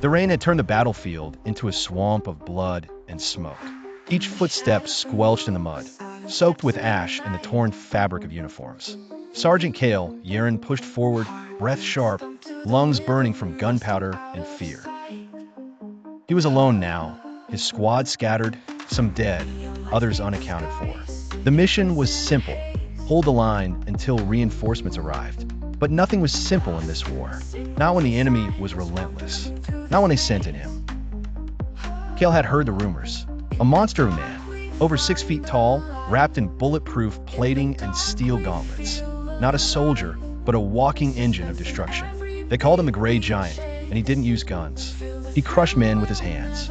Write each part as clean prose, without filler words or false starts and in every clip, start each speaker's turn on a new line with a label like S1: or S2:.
S1: The rain had turned the battlefield into a swamp of blood and smoke. Each footstep squelched in the mud, soaked with ash and the torn fabric of uniforms. Sergeant Cale Yaron pushed forward, breath sharp, lungs burning from gunpowder and fear. He was alone now, his squad scattered, some dead, others unaccounted for. The mission was simple: hold the line until reinforcements arrived. But nothing was simple in this war. Not when the enemy was relentless. Not when they sent in him. Cale had heard the rumors. A monster of a man, over 6 feet tall, wrapped in bulletproof plating and steel gauntlets. Not a soldier, but a walking engine of destruction. They called him the Gray Giant, and he didn't use guns. He crushed men with his hands.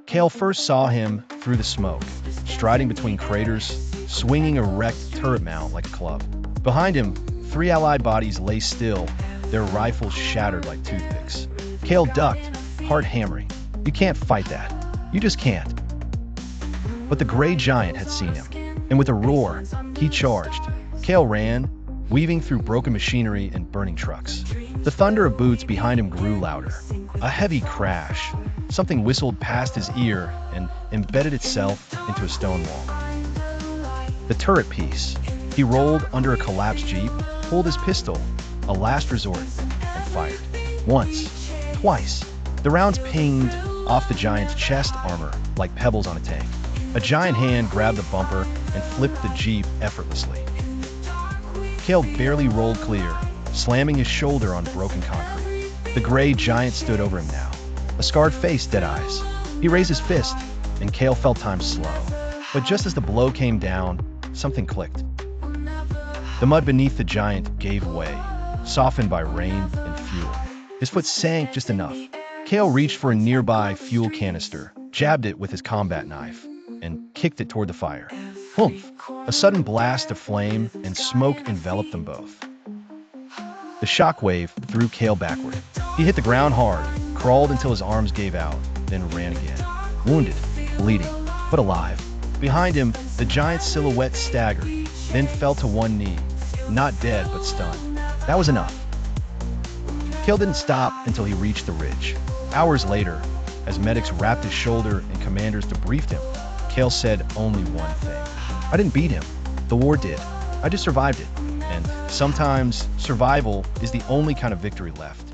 S1: Cale first saw him through the smoke, striding between craters, swinging a wrecked turret mount like a club. Behind him, 3 Allied bodies lay still, their rifles shattered like toothpicks. Cale ducked, heart hammering. You can't fight that. You just can't. But the Gray Giant had seen him, and with a roar, he charged. Cale ran, weaving through broken machinery and burning trucks. The thunder of boots behind him grew louder. A heavy crash. Something whistled past his ear and embedded itself into a stone wall. The turret piece. He rolled under a collapsed jeep, pulled his pistol, a last resort, and fired. Once, twice. The rounds pinged off the giant's chest armor like pebbles on a tank. A giant hand grabbed the bumper and flipped the jeep effortlessly. Cale barely rolled clear, slamming his shoulder on broken concrete. The Gray Giant stood over him now, a scarred face, dead eyes. He raised his fist, and Cale felt time slow. But just as the blow came down, something clicked. The mud beneath the giant gave way, softened by rain and fuel. His foot sank just enough. Cale reached for a nearby fuel canister, jabbed it with his combat knife, and kicked it toward the fire. Humph! A sudden blast of flame and smoke enveloped them both. The shockwave threw Cale backward. He hit the ground hard, crawled until his arms gave out, then ran again. Wounded, bleeding, but alive. Behind him, the giant's silhouette staggered, then fell to one knee, not dead but stunned. That was enough. Cale didn't stop until he reached the ridge. Hours later, as medics wrapped his shoulder and commanders debriefed him, Cale said only one thing. I didn't beat him. The war did. I just survived it. And sometimes survival is the only kind of victory left.